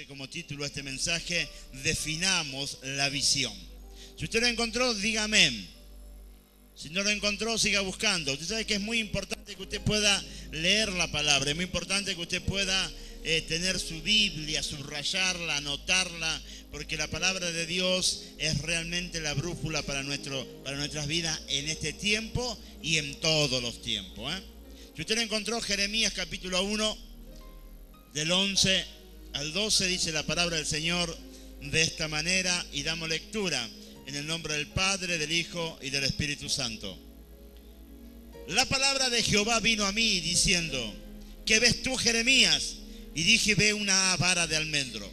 como título a este mensaje, definamos la visión. Si usted lo encontró, diga amén. Si no lo encontró, siga buscando. Usted sabe que es muy importante que usted pueda leer la palabra, es muy importante que usted pueda tener su Biblia, subrayarla, anotarla, porque la palabra de Dios es realmente la brújula para nuestras vidas en este tiempo y en todos los tiempos. Si usted lo encontró, Jeremías capítulo 1, del 11 al 12, dice la palabra del Señor de esta manera, y damos lectura en el nombre del Padre, del Hijo y del Espíritu Santo. La palabra de Jehová vino a mí diciendo: ¿qué ves tú, Jeremías? Y dije: ve una vara de almendro.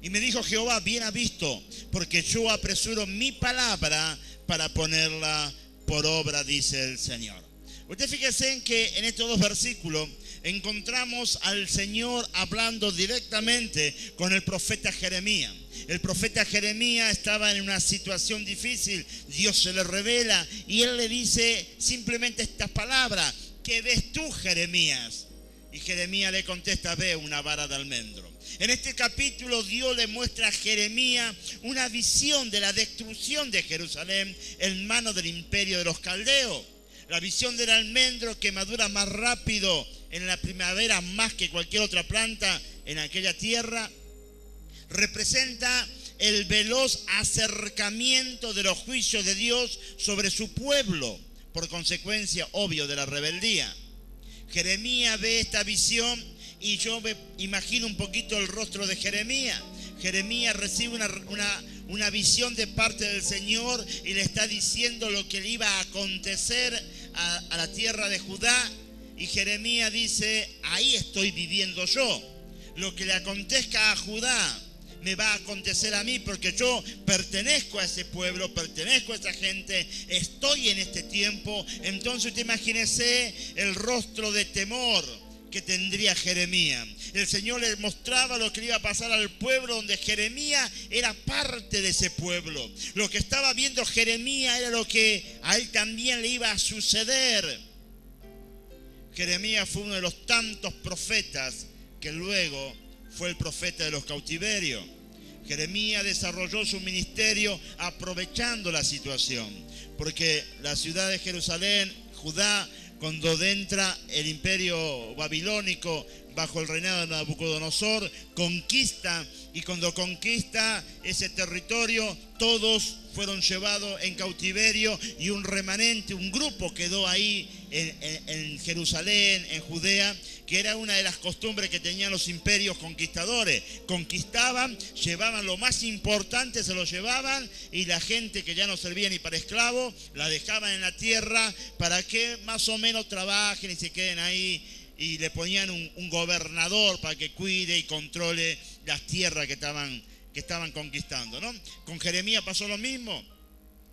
Y me dijo Jehová: bien ha visto, porque yo apresuro mi palabra para ponerla por obra, dice el Señor. Usted fíjese en que en estos dos versículos encontramos al Señor hablando directamente con el profeta Jeremías. El profeta Jeremías estaba en una situación difícil, Dios se le revela y él le dice simplemente estas palabras: ¿qué ves tú, Jeremías? Y Jeremías le contesta: ve una vara de almendro. En este capítulo Dios le muestra a Jeremías una visión de la destrucción de Jerusalén en manos del imperio de los caldeos. La visión del almendro, que madura más rápido en la primavera más que cualquier otra planta en aquella tierra, representa el veloz acercamiento de los juicios de Dios sobre su pueblo, por consecuencia, obvio, de la rebeldía. Jeremías ve esta visión y yo me imagino un poquito el rostro de Jeremías. Jeremías recibe una visión de parte del Señor y le está diciendo lo que le iba a acontecer a la tierra de Judá. Y Jeremías dice: ahí estoy viviendo yo. Lo que le acontezca a Judá me va a acontecer a mí, porque yo pertenezco a ese pueblo, pertenezco a esa gente, estoy en este tiempo. Entonces usted imagínese el rostro de temor que tendría Jeremías. El Señor le mostraba lo que le iba a pasar al pueblo, donde Jeremías era parte de ese pueblo. Lo que estaba viendo Jeremías era lo que a él también le iba a suceder. Jeremías fue uno de los tantos profetas que luego fue el profeta de los cautiverios. Jeremías desarrolló su ministerio aprovechando la situación, porque la ciudad de Jerusalén, Judá, cuando entra el imperio babilónico bajo el reinado de Nabucodonosor, conquista, y cuando conquista ese territorio, todos fueron llevados en cautiverio y un remanente, un grupo quedó ahí en Jerusalén, en Judea, que era una de las costumbres que tenían los imperios conquistadores. Conquistaban, llevaban lo más importante, se lo llevaban, y la gente que ya no servía ni para esclavos, la dejaban en la tierra para que más o menos trabajen y se queden ahí, y le ponían un gobernador para que cuide y controle las tierras que estaban conquistando, ¿no? Con Jeremías pasó lo mismo.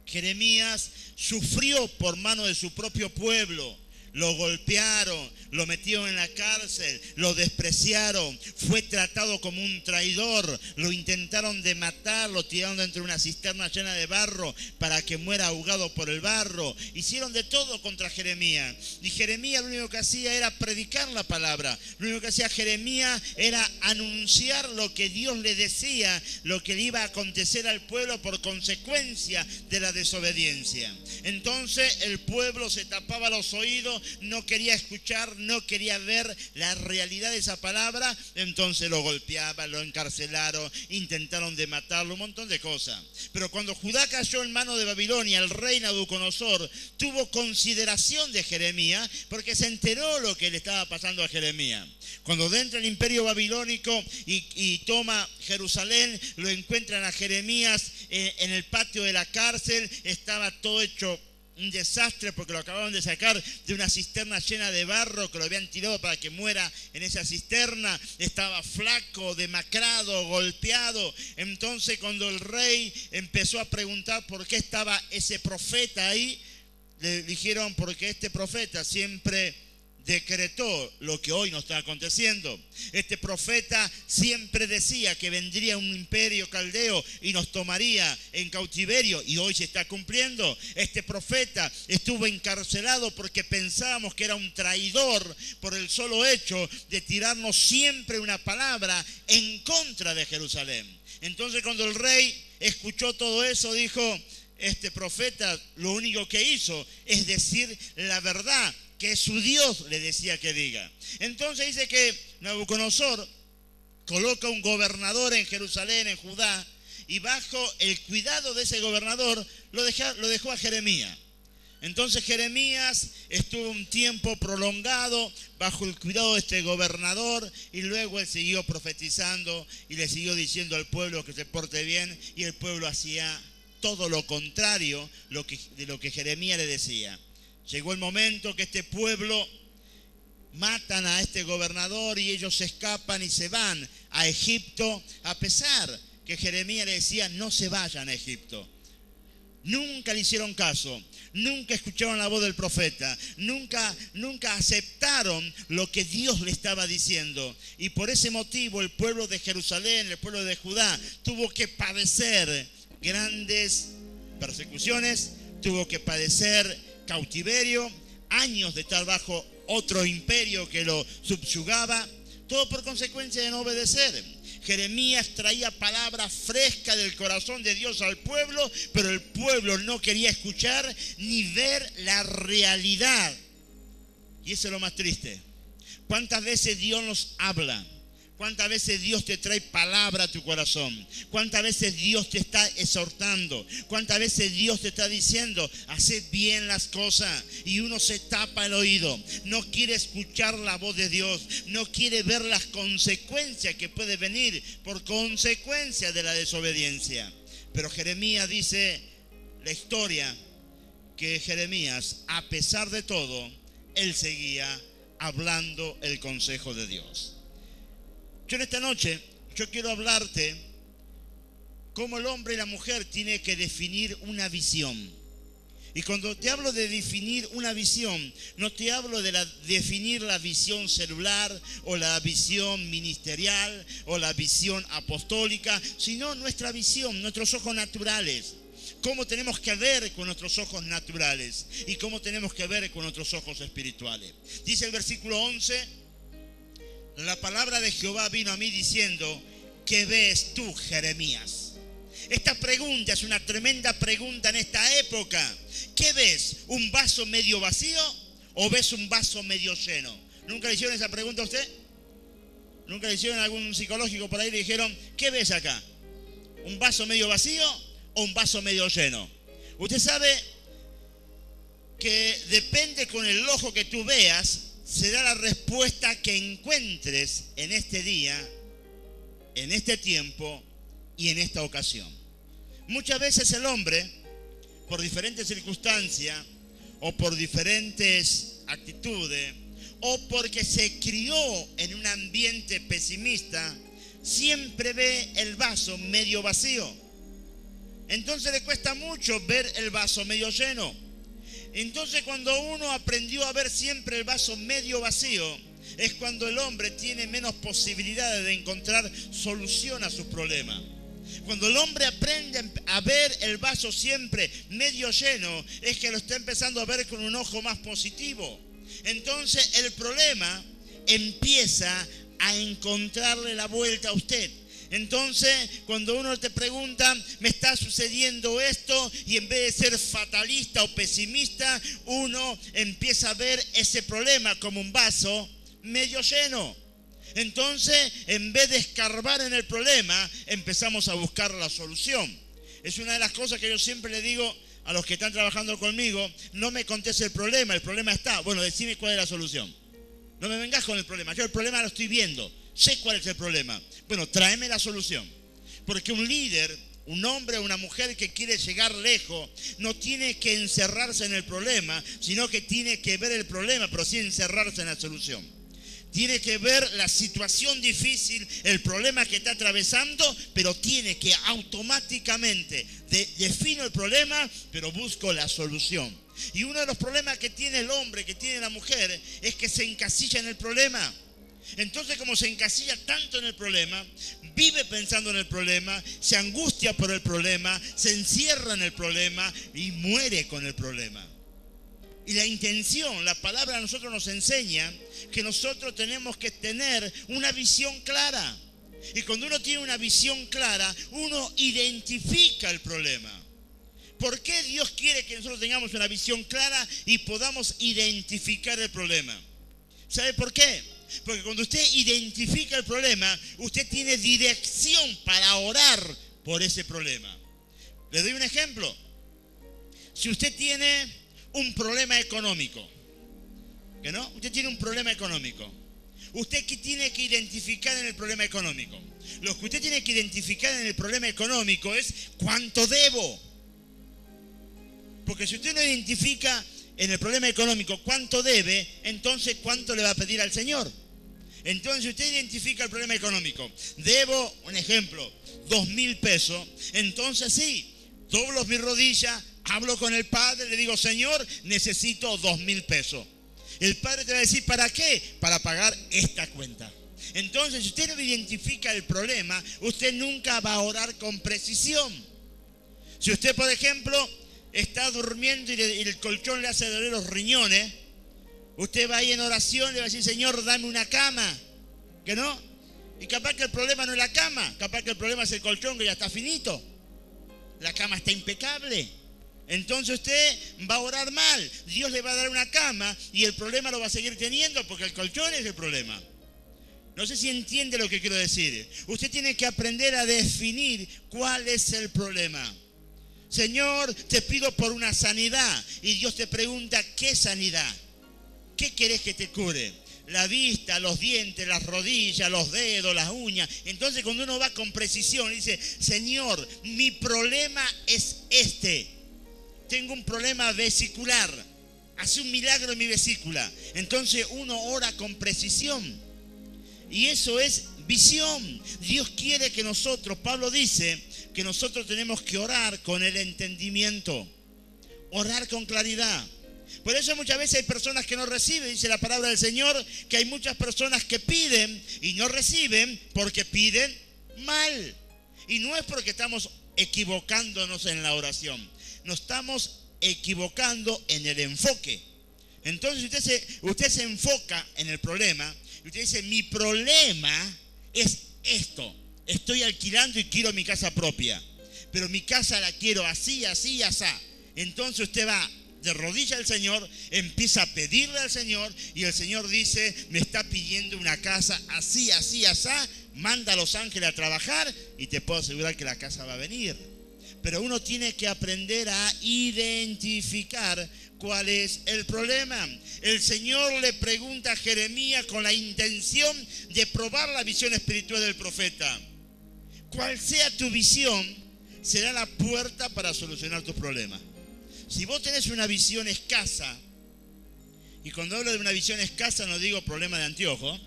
Jeremías sufrió por mano de su propio pueblo. Lo golpearon, lo metieron en la cárcel, lo despreciaron, fue tratado como un traidor, lo intentaron de matar, lo tiraron dentro de una cisterna llena de barro para que muera ahogado por el barro. Hicieron de todo contra Jeremías. Y Jeremías lo único que hacía era predicar la palabra. Lo único que hacía Jeremías era anunciar lo que Dios le decía, lo que le iba a acontecer al pueblo por consecuencia de la desobediencia. Entonces el pueblo se tapaba los oídos, no quería escuchar, no quería ver la realidad de esa palabra. Entonces lo golpeaban, lo encarcelaron, intentaron de matarlo, un montón de cosas. Pero cuando Judá cayó en manos de Babilonia, el rey Nabucodonosor tuvo consideración de Jeremías, porque se enteró lo que le estaba pasando a Jeremías. Cuando entra el imperio babilónico y toma Jerusalén, lo encuentran a Jeremías en el patio de la cárcel. Estaba todo hecho un desastre, porque lo acababan de sacar de una cisterna llena de barro, que lo habían tirado para que muera en esa cisterna. Estaba flaco, demacrado, golpeado. Entonces, cuando el rey empezó a preguntar por qué estaba ese profeta ahí, le dijeron: porque este profeta siempre decretó lo que hoy nos está aconteciendo. Este profeta siempre decía que vendría un imperio caldeo y nos tomaría en cautiverio, y hoy se está cumpliendo. Este profeta estuvo encarcelado porque pensábamos que era un traidor por el solo hecho de tirarnos siempre una palabra en contra de Jerusalén. Entonces, cuando el rey escuchó todo eso, dijo: este profeta lo único que hizo es decir la verdad que su Dios le decía que diga. Entonces dice que Nabucodonosor coloca un gobernador en Jerusalén, en Judá, y bajo el cuidado de ese gobernador lo dejó a Jeremías. Entonces Jeremías estuvo un tiempo prolongado bajo el cuidado de este gobernador, y luego él siguió profetizando y le siguió diciendo al pueblo que se porte bien, y el pueblo hacía todo lo contrario de lo que Jeremías le decía. Llegó el momento que este pueblo matan a este gobernador y ellos se escapan y se van a Egipto, a pesar que Jeremías le decía: no se vayan a Egipto. Nunca le hicieron caso, nunca escucharon la voz del profeta, nunca aceptaron lo que Dios le estaba diciendo. Y por ese motivo el pueblo de Jerusalén, el pueblo de Judá, tuvo que padecer grandes persecuciones, tuvo que padecer cautiverio, años de estar bajo otro imperio que lo subyugaba, todo por consecuencia de no obedecer. Jeremías traía palabras frescas del corazón de Dios al pueblo, pero el pueblo no quería escuchar ni ver la realidad. Y eso es lo más triste. ¿Cuántas veces Dios nos habla? ¿Cuántas veces Dios te trae palabra a tu corazón? ¿Cuántas veces Dios te está exhortando? ¿Cuántas veces Dios te está diciendo: haced bien las cosas? Y uno se tapa el oído, no quiere escuchar la voz de Dios, no quiere ver las consecuencias que puede venir por consecuencia de la desobediencia. Pero Jeremías dice la historia que Jeremías, a pesar de todo, él seguía hablando el consejo de Dios. Yo en esta noche, yo quiero hablarte cómo el hombre y la mujer tienen que definir una visión. Y cuando te hablo de definir una visión, no te hablo de definir la visión celular o la visión ministerial o la visión apostólica, sino nuestra visión, nuestros ojos naturales. Cómo tenemos que ver con nuestros ojos naturales y cómo tenemos que ver con nuestros ojos espirituales. Dice el versículo 11... la palabra de Jehová vino a mí diciendo: ¿qué ves tú, Jeremías? Esta pregunta es una tremenda pregunta en esta época. ¿Qué ves? ¿Un vaso medio vacío o ves un vaso medio lleno? ¿Nunca le hicieron esa pregunta a usted? ¿Nunca le hicieron a algún psicológico por ahí y le dijeron: ¿qué ves acá? ¿Un vaso medio vacío o un vaso medio lleno? Usted sabe que depende con el ojo que tú veas, será la respuesta que encuentres en este día, en este tiempo y en esta ocasión. Muchas veces el hombre, por diferentes circunstancias o por diferentes actitudes, o porque se crió en un ambiente pesimista, siempre ve el vaso medio vacío. Entonces le cuesta mucho ver el vaso medio lleno. Entonces, cuando uno aprendió a ver siempre el vaso medio vacío, es cuando el hombre tiene menos posibilidades de encontrar solución a sus problemas. Cuando el hombre aprende a ver el vaso siempre medio lleno, es que lo está empezando a ver con un ojo más positivo. Entonces, el problema empieza a encontrarle la vuelta a usted. Entonces, cuando uno te pregunta: me está sucediendo esto, y en vez de ser fatalista o pesimista, uno empieza a ver ese problema como un vaso medio lleno. Entonces, en vez de escarbar en el problema, empezamos a buscar la solución. Es una de las cosas que yo siempre le digo a los que están trabajando conmigo: no me contes el problema está. Bueno, decime cuál es la solución. No me vengas con el problema, yo el problema lo estoy viendo, sé cuál es el problema. Bueno, tráeme la solución. Porque un líder, un hombre o una mujer que quiere llegar lejos, no tiene que encerrarse en el problema, sino que tiene que ver el problema, pero sí encerrarse en la solución. Tiene que ver la situación difícil, el problema que está atravesando, pero tiene que automáticamente defino el problema, pero busco la solución. Y uno de los problemas que tiene el hombre, que tiene la mujer, es que se encasilla en el problema. Entonces, como se encasilla tanto en el problema, vive pensando en el problema, se angustia por el problema, se encierra en el problema y muere con el problema. Y la intención, la palabra a nosotros nos enseña que nosotros tenemos que tener una visión clara. Y cuando uno tiene una visión clara, uno identifica el problema. ¿Por qué Dios quiere que nosotros tengamos una visión clara y podamos identificar el problema? ¿Sabe por qué? Porque cuando usted identifica el problema, usted tiene dirección para orar por ese problema. Le doy un ejemplo. Si usted tiene un problema económico, ¿que no? Usted tiene un problema económico. ¿Usted qué tiene que identificar en el problema económico? Lo que usted tiene que identificar en el problema económico es cuánto debo. Porque si usted no identifica en el problema económico cuánto debe, entonces cuánto le va a pedir al Señor. Entonces, si usted identifica el problema económico, debo, un ejemplo, 2,000 pesos, entonces sí, doblo mis rodillas, hablo con el Padre, le digo, Señor, necesito 2,000 pesos. El Padre te va a decir, ¿para qué? Para pagar esta cuenta. Entonces, si usted no identifica el problema, usted nunca va a orar con precisión. Si usted, por ejemplo, está durmiendo y el colchón le hace doler los riñones, usted va ahí en oración, le va a decir, Señor, dame una cama, ¿que no? Y capaz que el problema no es la cama, capaz que el problema es el colchón que ya está finito. La cama está impecable. Entonces usted va a orar mal. Dios le va a dar una cama y el problema lo va a seguir teniendo porque el colchón es el problema. No sé si entiende lo que quiero decir. Usted tiene que aprender a definir cuál es el problema. Señor, te pido por una sanidad. Y Dios te pregunta, ¿qué sanidad? ¿Qué querés que te cure? La vista, los dientes, las rodillas, los dedos, las uñas. Entonces cuando uno va con precisión dice, Señor, mi problema es este. Tengo un problema vesicular. Hace un milagro en mi vesícula. Entonces uno ora con precisión. Y eso es visión. Dios quiere que nosotros, Pablo dice, que nosotros tenemos que orar con el entendimiento. Orar con claridad. Por eso muchas veces hay personas que no reciben, dice la palabra del Señor, que hay muchas personas que piden y no reciben porque piden mal. Y no es porque estamos equivocándonos en la oración, nos estamos equivocando en el enfoque. Entonces usted se enfoca en el problema y usted dice, mi problema es esto, estoy alquilando y quiero mi casa propia, pero mi casa la quiero así, así, así. Entonces usted va de rodillas al Señor, empieza a pedirle al Señor y el Señor dice, me está pidiendo una casa así, así, así, manda a los ángeles a trabajar y te puedo asegurar que la casa va a venir. Pero uno tiene que aprender a identificar cuál es el problema. El Señor le pregunta a Jeremías con la intención de probar la visión espiritual del profeta. Cual sea tu visión, será la puerta para solucionar tus problemas. Si vos tenés una visión escasa, y cuando hablo de una visión escasa no digo problema de anteojo,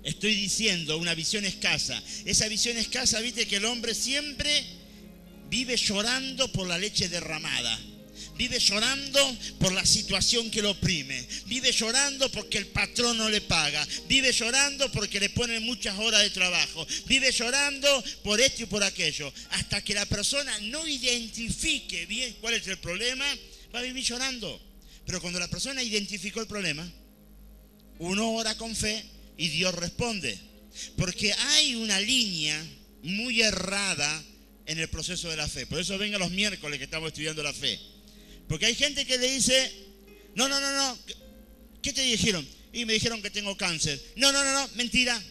estoy diciendo una visión escasa. Esa visión escasa, viste que el hombre siempre vive llorando por la leche derramada. Vive llorando por la situación que lo oprime. Vive llorando porque el patrón no le paga. Vive llorando porque le ponen muchas horas de trabajo. Vive llorando por esto y por aquello. Hasta que la persona no identifique bien cuál es el problema, va a vivir llorando. Pero cuando la persona identificó el problema, uno ora con fe y Dios responde. Porque hay una línea muy errada en el proceso de la fe. Por eso venga los miércoles que estamos estudiando la fe. Porque hay gente que le dice, no, ¿qué te dijeron? Y me dijeron que tengo cáncer. No, mentira.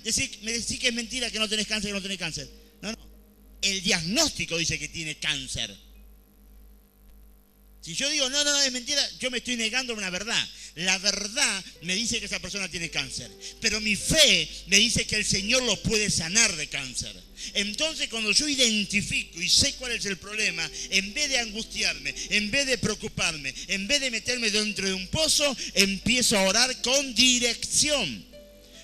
Me decís que es mentira que no tenés cáncer, que no tenés cáncer. No. El diagnóstico dice que tiene cáncer. Si yo digo, no, es mentira, yo me estoy negando una verdad. La verdad me dice que esa persona tiene cáncer. Pero mi fe me dice que el Señor lo puede sanar de cáncer. Entonces cuando yo identifico y sé cuál es el problema, en vez de angustiarme, en vez de preocuparme, en vez de meterme dentro de un pozo, empiezo a orar con dirección.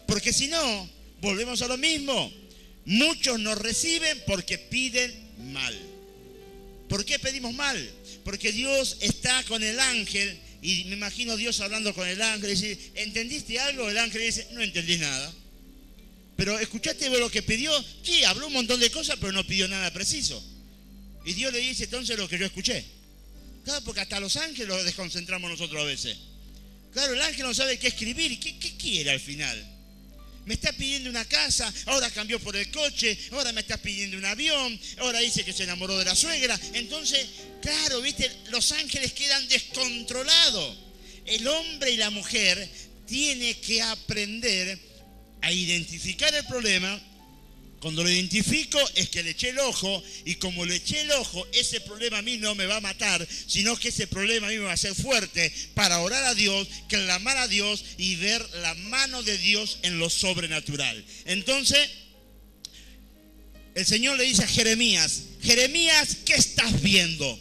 Porque si no, volvemos a lo mismo. Muchos nos reciben porque piden mal. ¿Por qué pedimos mal? Porque Dios está con el ángel Y me imagino Dios hablando con el ángel y dice, ¿entendiste algo? El ángel dice, no entendí nada. Pero ¿escuchaste lo que pidió? Sí, habló un montón de cosas, pero no pidió nada preciso. Y Dios le dice entonces lo que yo escuché. Claro, porque hasta los ángeles los desconcentramos nosotros a veces. Claro, el ángel no sabe qué escribir. ¿Y qué quiere al final? Me está pidiendo una casa, ahora cambió por el coche, ahora me está pidiendo un avión, ahora dice que se enamoró de la suegra. Entonces, claro, viste, los ángeles quedan descontrolados. El hombre y la mujer tienen que aprender a identificar el problema. Cuando lo identifico es que le eché el ojo, y como le eché el ojo, ese problema a mí no me va a matar, sino que ese problema a mí me va a hacer fuerte para orar a Dios, clamar a Dios y ver la mano de Dios en lo sobrenatural. Entonces, el Señor le dice a Jeremías, Jeremías, ¿qué estás viendo?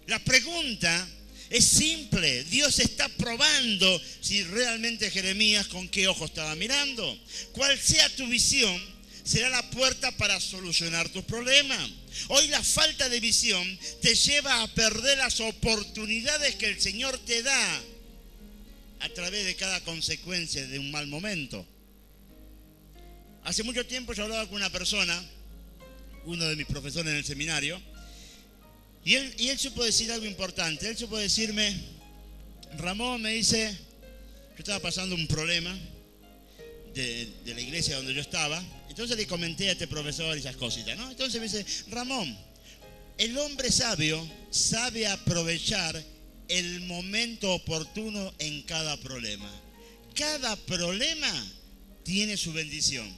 La pregunta es simple. Dios está probando si realmente Jeremías con qué ojo estaba mirando. Cual sea tu visión, será la puerta para solucionar tus problemas. Hoy la falta de visión te lleva a perder las oportunidades que el Señor te da a través de cada consecuencia de un mal momento. Hace mucho tiempo yo hablaba con una persona, uno de mis profesores en el seminario, y él supo decir algo importante. Él supo decirme, Ramón, me dice, yo estaba pasando un problema de la iglesia donde yo estaba. Entonces le comenté a este profesor esas cositas, ¿no? Entonces me dice, Ramón, el hombre sabio sabe aprovechar el momento oportuno en cada problema. Cada problema tiene su bendición.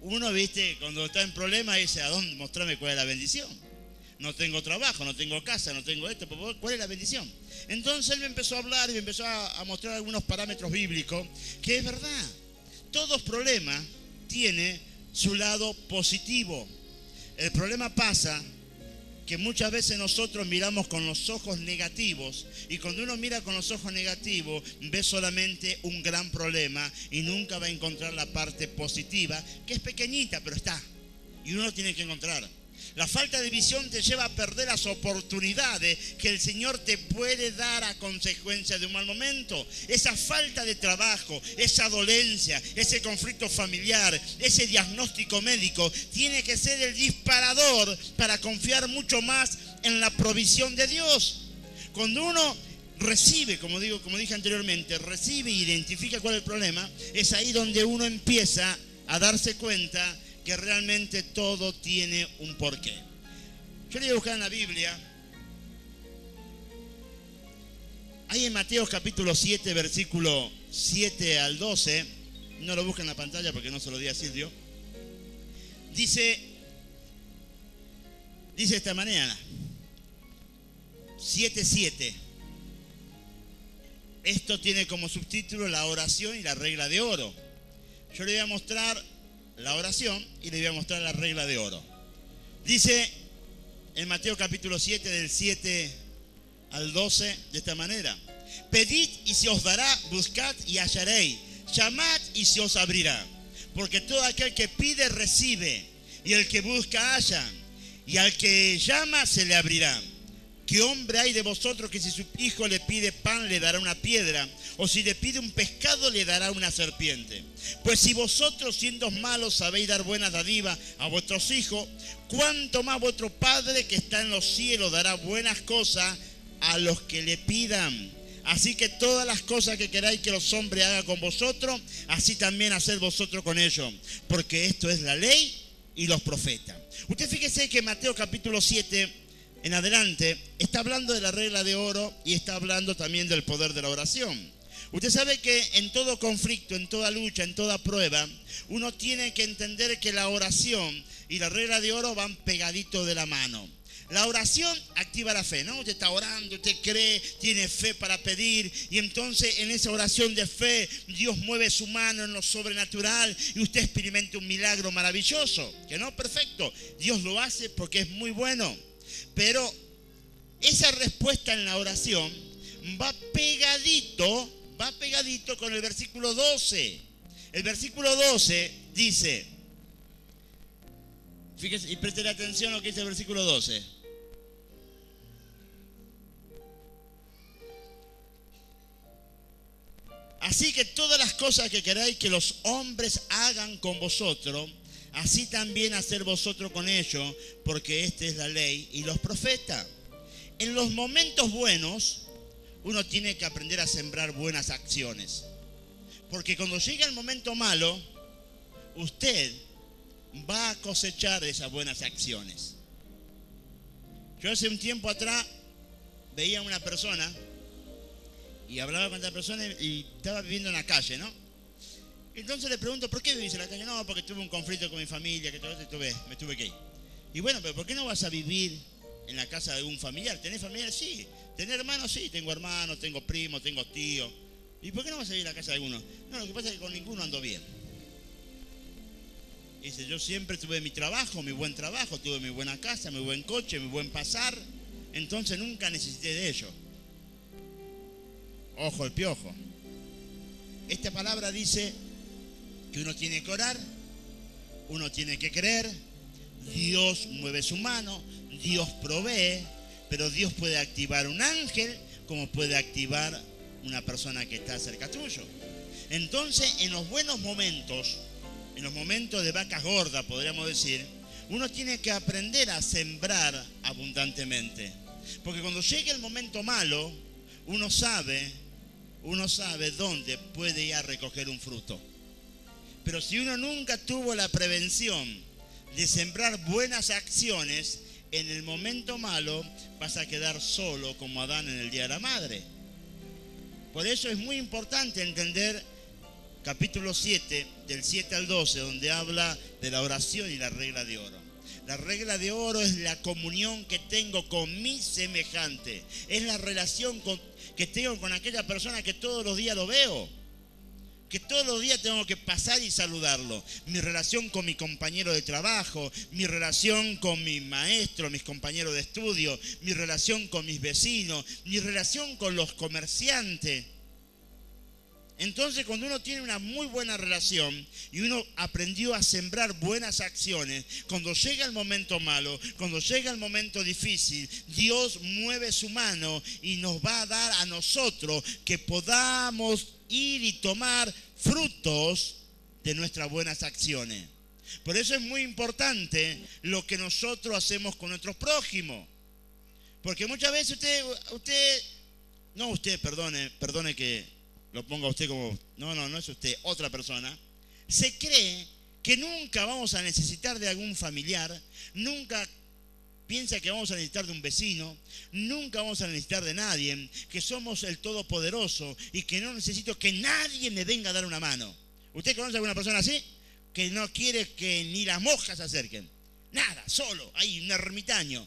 Uno, viste, cuando está en problema dice, ¿a dónde? Mostrame cuál es la bendición. No tengo trabajo, no tengo casa, no tengo esto, ¿cuál es la bendición? Entonces él me empezó a hablar y me empezó a mostrar algunos parámetros bíblicos, que es verdad. Todo problema tiene su lado positivo. El problema pasa que muchas veces nosotros miramos con los ojos negativos, y cuando uno mira con los ojos negativos ve solamente un gran problema y nunca va a encontrar la parte positiva, que es pequeñita pero está, y uno lo tiene que encontrar. La falta de visión te lleva a perder las oportunidades que el Señor te puede dar a consecuencia de un mal momento. Esa falta de trabajo, esa dolencia, ese conflicto familiar, ese diagnóstico médico, tiene que ser el disparador para confiar mucho más en la provisión de Dios. Cuando uno recibe, como dije anteriormente, recibe e identifica cuál es el problema, es ahí donde uno empieza a darse cuenta que realmente todo tiene un porqué. Yo le voy a buscar en la Biblia. Ahí en Mateo capítulo 7, versículo 7 al 12. No lo busquen en la pantalla porque no se lo di a Silvio. Dice de esta manera. 7:7. Esto tiene como subtítulo la oración y la regla de oro. Yo le voy a mostrar la oración y le voy a mostrar la regla de oro. Dice en Mateo capítulo 7 del 7 al 12 de esta manera: pedid y se os dará, buscad y hallaréis, llamad y se os abrirá, porque todo aquel que pide recibe, y el que busca halla, y al que llama se le abrirá. ¿Qué hombre hay de vosotros que si su hijo le pide pan le dará una piedra? ¿O si le pide un pescado le dará una serpiente? Pues si vosotros, siendo malos, sabéis dar buenas dádivas a vuestros hijos, ¿cuánto más vuestro Padre que está en los cielos dará buenas cosas a los que le pidan? Así que todas las cosas que queráis que los hombres hagan con vosotros, así también haced vosotros con ellos, porque esto es la ley y los profetas. Usted fíjese que Mateo capítulo 7 en adelante está hablando de la regla de oro y está hablando también del poder de la oración. Usted sabe que en todo conflicto, en toda lucha, en toda prueba, uno tiene que entender que la oración y la regla de oro van pegaditos de la mano. La oración activa la fe, ¿no? Usted está orando, usted cree, tiene fe para pedir, y entonces en esa oración de fe Dios mueve su mano en lo sobrenatural y usted experimenta un milagro maravilloso. Que no, perfecto, Dios lo hace porque es muy bueno. Pero esa respuesta en la oración va pegadito con el versículo 12. El versículo 12 dice, fíjese y presten atención a lo que dice el versículo 12. Así que todas las cosas que queráis que los hombres hagan con vosotros, así también hacer vosotros con ellos, porque esta es la ley y los profetas. En los momentos buenos, uno tiene que aprender a sembrar buenas acciones. Porque cuando llega el momento malo, usted va a cosechar esas buenas acciones. Yo hace un tiempo atrás veía a una persona y hablaba con esta persona y estaba viviendo en la calle, ¿no? Entonces le pregunto, ¿por qué vivís en la calle? No, porque tuve un conflicto con mi familia, que todo eso me tuve que ir. Y bueno, pero ¿por qué no vas a vivir en la casa de algún familiar? ¿Tenés familiar? Sí. ¿Tenés hermanos? Sí. Tengo hermanos, tengo primos, tengo tíos. ¿Y por qué no vas a vivir en la casa de alguno? No, lo que pasa es que con ninguno ando bien. Dice, yo siempre tuve mi trabajo, mi buen trabajo, tuve mi buena casa, mi buen coche, mi buen pasar. Entonces nunca necesité de ello. Ojo el piojo. Esta palabra dice que uno tiene que orar, uno tiene que creer, Dios mueve su mano, Dios provee, pero Dios puede activar un ángel como puede activar una persona que está cerca tuyo. Entonces, en los buenos momentos, en los momentos de vacas gordas, podríamos decir, uno tiene que aprender a sembrar abundantemente. Porque cuando llegue el momento malo, uno sabe dónde puede ir a recoger un fruto. Pero si uno nunca tuvo la prevención de sembrar buenas acciones, en el momento malo vas a quedar solo como Adán en el día de la madre. Por eso es muy importante entender capítulo 7, del 7 al 12, donde habla de la oración y la regla de oro. La regla de oro es la comunión que tengo con mi semejante. Es la relación que tengo con aquella persona que todos los días lo veo. Que todos los días tengo que pasar y saludarlo. Mi relación con mi compañero de trabajo, mi relación con mi maestro, mis compañeros de estudio, mi relación con mis vecinos, mi relación con los comerciantes. Entonces, cuando uno tiene una muy buena relación y uno aprendió a sembrar buenas acciones, cuando llega el momento malo, cuando llega el momento difícil, Dios mueve su mano y nos va a dar a nosotros que podamos ir y tomar frutos de nuestras buenas acciones. Por eso es muy importante lo que nosotros hacemos con nuestros prójimos. Porque muchas veces perdone que lo ponga usted como, no es usted, otra persona, se cree que nunca vamos a necesitar de algún familiar, nunca piensa que vamos a necesitar de un vecino, nunca vamos a necesitar de nadie, que somos el Todopoderoso y que no necesito que nadie me venga a dar una mano. ¿Usted conoce a alguna persona así? Que no quiere que ni las moscas se acerquen. Nada, solo, ahí un ermitaño.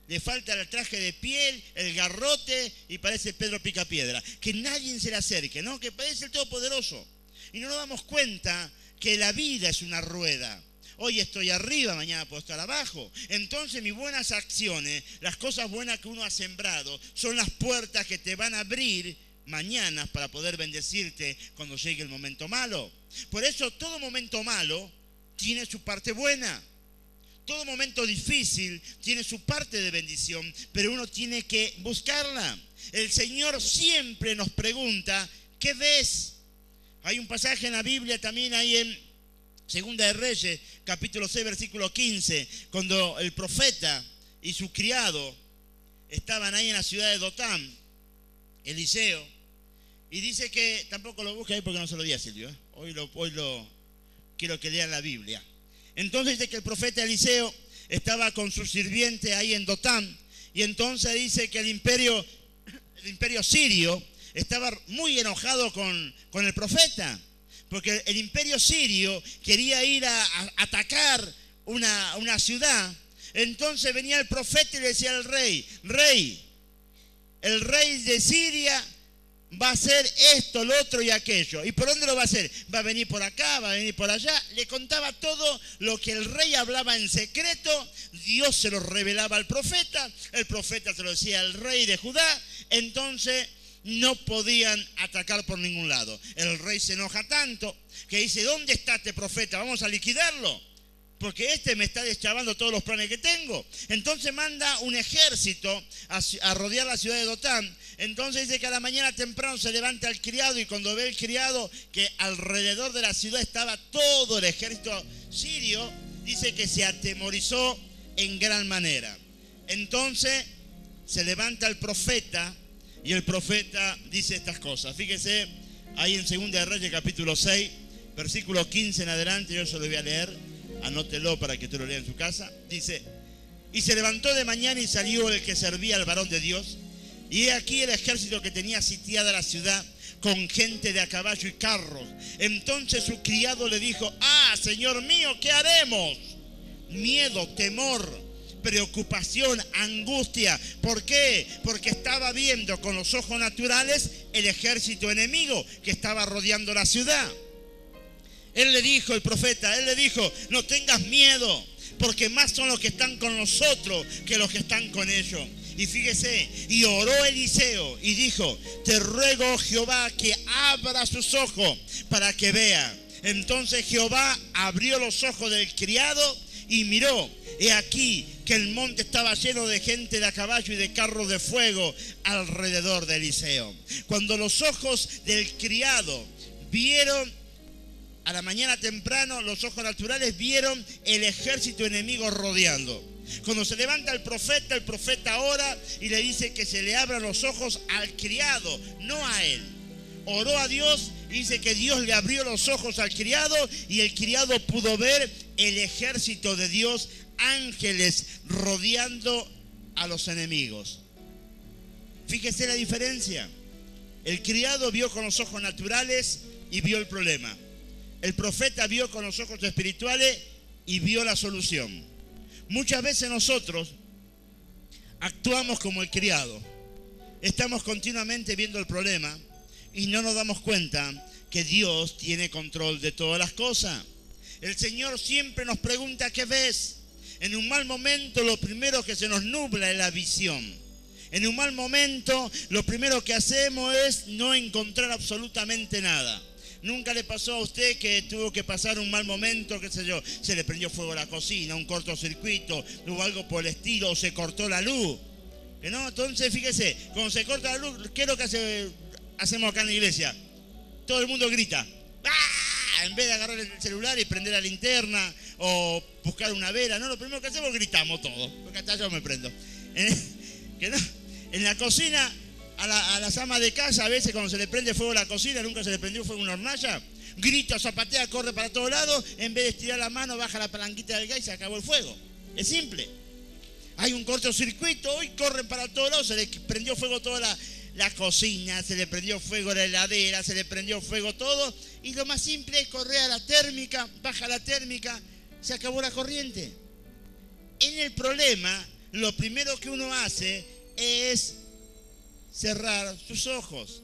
Le falta el traje de piel, el garrote y parece Pedro Picapiedra. Que nadie se le acerque, ¿no? Que parece el Todopoderoso. Y no nos damos cuenta que la vida es una rueda. Hoy estoy arriba, mañana puedo estar abajo. Entonces mis buenas acciones, las cosas buenas que uno ha sembrado, son las puertas que te van a abrir mañana para poder bendecirte cuando llegue el momento malo. Por eso todo momento malo tiene su parte buena. Todo momento difícil tiene su parte de bendición, pero uno tiene que buscarla. El Señor siempre nos pregunta, ¿qué ves? Hay un pasaje en la Biblia también ahí en Segunda de Reyes, capítulo 6, versículo 15, cuando el profeta y su criado estaban ahí en la ciudad de Dotán, Eliseo, y dice que, tampoco lo busque ahí porque no se lo di a Silvio, hoy lo quiero que lean la Biblia. Entonces dice que el profeta Eliseo estaba con su sirviente ahí en Dotán, y entonces dice que el imperio sirio estaba muy enojado con el profeta, porque el imperio sirio quería ir a atacar una ciudad. Entonces venía el profeta y le decía al rey, el rey de Siria va a hacer esto, lo otro y aquello. ¿Y por dónde lo va a hacer? Va a venir por acá, va a venir por allá. Le contaba todo lo que el rey hablaba en secreto. Dios se lo revelaba al profeta. El profeta se lo decía al rey de Judá. Entonces no podían atacar por ningún lado. El rey se enoja tanto que dice, ¿dónde está este profeta? Vamos a liquidarlo. porque este me está deschavando todos los planes que tengo. Entonces manda un ejército a rodear la ciudad de Dotán. Entonces dice que a la mañana temprano se levanta el criado, y cuando ve el criado que alrededor de la ciudad estaba todo el ejército sirio, dice que se atemorizó en gran manera. Entonces se levanta el profeta, y el profeta dice estas cosas. Fíjese ahí en 2 de Reyes capítulo 6, versículo 15 en adelante, yo se lo voy a leer, anótelo para que usted lo lea en su casa. Dice: y se levantó de mañana y salió el que servía al varón de Dios, y he aquí el ejército que tenía sitiada la ciudad con gente de a caballo y carros. Entonces su criado le dijo: Señor mío, ¿qué haremos? Miedo, temor, preocupación, angustia. ¿Por qué? Porque estaba viendo con los ojos naturales el ejército enemigo que estaba rodeando la ciudad. Él le dijo, el profeta, él le dijo: no tengas miedo, porque más son los que están con nosotros que los que están con ellos. Y fíjese, y oró Eliseo y dijo: te ruego, Jehová, que abra sus ojos para que vea. Entonces Jehová abrió los ojos del criado y miró, he aquí que el monte estaba lleno de gente de a caballo y de carros de fuego alrededor de Eliseo. Cuando los ojos del criado vieron, a la mañana temprano, los ojos naturales vieron el ejército enemigo rodeando. Cuando se levanta el profeta ora y le dice que se le abran los ojos al criado, no a él. Oró a Dios y dice que Dios le abrió los ojos al criado, y el criado pudo ver el ejército de Dios, ángeles rodeando a los enemigos. Fíjese la diferencia. El criado vio con los ojos naturales y vio el problema. El profeta vio con los ojos espirituales y vio la solución. Muchas veces nosotros actuamos como el criado. Estamos continuamente viendo el problema y no nos damos cuenta que Dios tiene control de todas las cosas. El Señor siempre nos pregunta: ¿qué ves? En un mal momento lo primero que se nos nubla es la visión. En un mal momento lo primero que hacemos es no encontrar absolutamente nada. ¿Nunca le pasó a usted que tuvo que pasar un mal momento, qué sé yo, se le prendió fuego a la cocina, un cortocircuito, hubo algo por el estilo, o se cortó la luz? ¿No? Entonces, fíjese, cuando se corta la luz, ¿qué es lo que hacemos acá en la iglesia? Todo el mundo grita. ¡Ah! En vez de agarrar el celular y prender la linterna o buscar una vela, no, lo primero que hacemos es gritamos todo, porque hasta yo me prendo. En la cocina, a las amas de casa, a veces cuando se le prende fuego a la cocina, nunca se le prendió fuego a una hornalla, grita, zapatea, corre para todos lados, en vez de estirar la mano, baja la palanquita del gas y se acabó el fuego. Es simple. Hay un cortocircuito, hoy corren para todos lados, se le prendió fuego toda la cocina, se le prendió fuego la heladera, se le prendió fuego todo, y lo más simple es correr a la térmica, baja la térmica, se acabó la corriente. En el problema, lo primero que uno hace es cerrar sus ojos.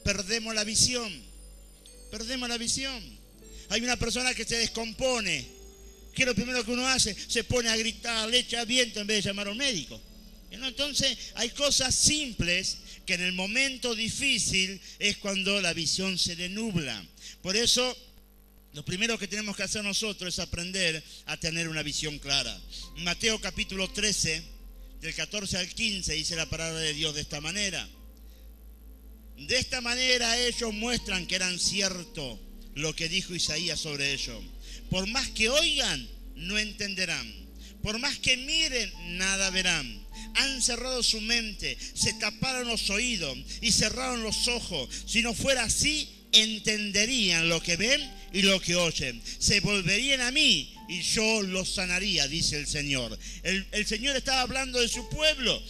Perdemos la visión. Hay una persona que se descompone. ¿Qué es lo primero que uno hace? Se pone a gritar, le echa viento en vez de llamar a un médico. Entonces hay cosas simples que en el momento difícil es cuando la visión se le nubla. Por eso lo primero que tenemos que hacer nosotros es aprender a tener una visión clara. Mateo capítulo 13, del 14 al 15, dice la palabra de Dios de esta manera. De esta manera ellos muestran que eran cierto lo que dijo Isaías sobre ellos. Por más que oigan, no entenderán. Por más que miren, nada verán. Han cerrado su mente, se taparon los oídos y cerraron los ojos. Si no fuera así, entenderían lo que ven y lo que oyen. Se volverían a mí y yo los sanaría, dice el Señor. El Señor estaba hablando de su pueblo.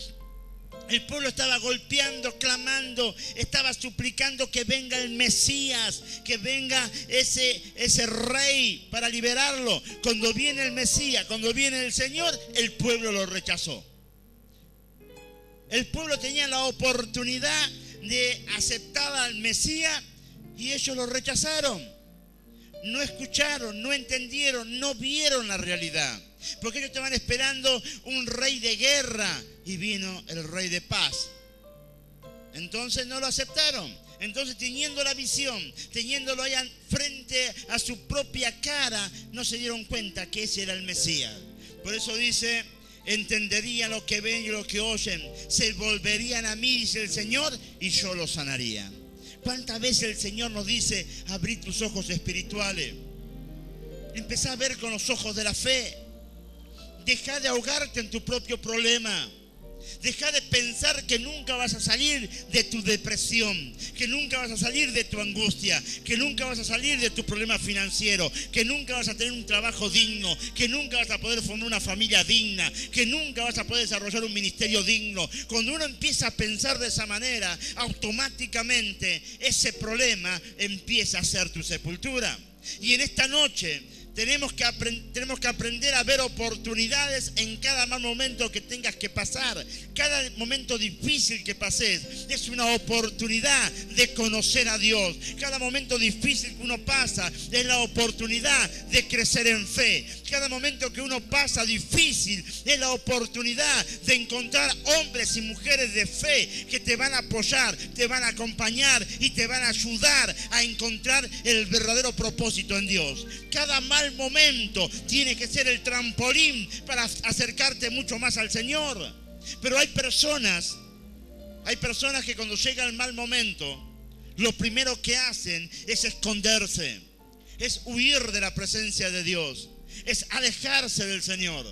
El pueblo estaba golpeando, clamando, estaba suplicando que venga el Mesías, que venga ese rey para liberarlo. Cuando viene el Mesías, cuando viene el Señor, el pueblo lo rechazó. El pueblo tenía la oportunidad de aceptar al Mesías y ellos lo rechazaron. No escucharon, no entendieron, no vieron la realidad. Porque ellos estaban esperando un rey de guerra y vino el rey de paz. Entonces no lo aceptaron. Entonces, teniendo la visión, teniéndolo allá frente a su propia cara, no se dieron cuenta que ese era el Mesías. Por eso dice, entenderían lo que ven y lo que oyen, se volverían a mí, dice el Señor, y yo los sanaría. ¿Cuántas veces el Señor nos dice, abrí tus ojos espirituales? Empezá a ver con los ojos de la fe. Deja de ahogarte en tu propio problema. Deja de pensar que nunca vas a salir de tu depresión, que nunca vas a salir de tu angustia, que nunca vas a salir de tu problema financiero, que nunca vas a tener un trabajo digno, que nunca vas a poder formar una familia digna, que nunca vas a poder desarrollar un ministerio digno. Cuando uno empieza a pensar de esa manera, automáticamente ese problema empieza a ser tu sepultura. Y en esta noche tenemos que aprender a ver oportunidades en cada mal momento que tengas que pasar. Cada momento difícil que pases es una oportunidad de conocer a Dios. Cada momento difícil que uno pasa es la oportunidad de crecer en fe. Cada momento que uno pasa difícil es la oportunidad de encontrar hombres y mujeres de fe que te van a apoyar, te van a acompañar y te van a ayudar a encontrar el verdadero propósito en Dios. Cada mal momento tiene que ser el trampolín para acercarte mucho más al Señor. Pero hay personas que cuando llega el mal momento, lo primero que hacen es esconderse, es huir de la presencia de Dios, es alejarse del Señor.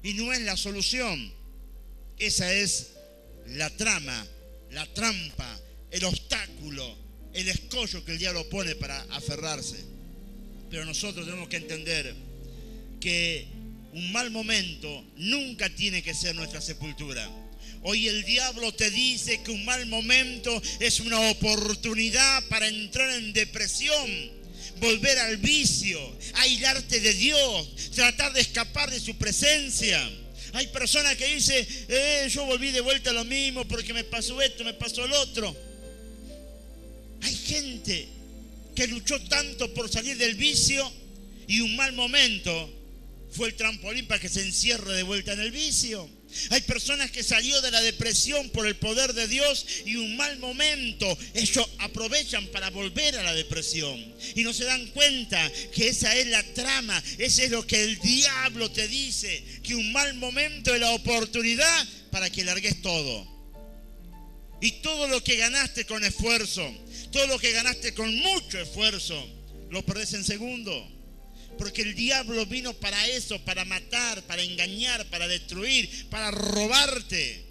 Y no es la solución. Esa es la trama, la trampa, el obstáculo, el escollo que el diablo pone para aferrarse. Pero nosotros tenemos que entender que un mal momento nunca tiene que ser nuestra sepultura. Hoy el diablo te dice que un mal momento es una oportunidad para entrar en depresión, volver al vicio, aislarte de Dios, tratar de escapar de su presencia. Hay personas que dicen, yo volví de vuelta a lo mismo porque me pasó esto, me pasó lo otro. Hay gente que luchó tanto por salir del vicio y un mal momento fue el trampolín para que se encierre de vuelta en el vicio. Hay personas que salió de la depresión por el poder de Dios y un mal momento ellos aprovechan para volver a la depresión y no se dan cuenta que esa es la trama. Ese es lo que el diablo te dice, que un mal momento es la oportunidad para que largues todo. Y todo lo que ganaste con esfuerzo, todo lo que ganaste con mucho esfuerzo, lo perdés en segundo. Porque el diablo vino para eso, para matar, para engañar, para destruir, para robarte,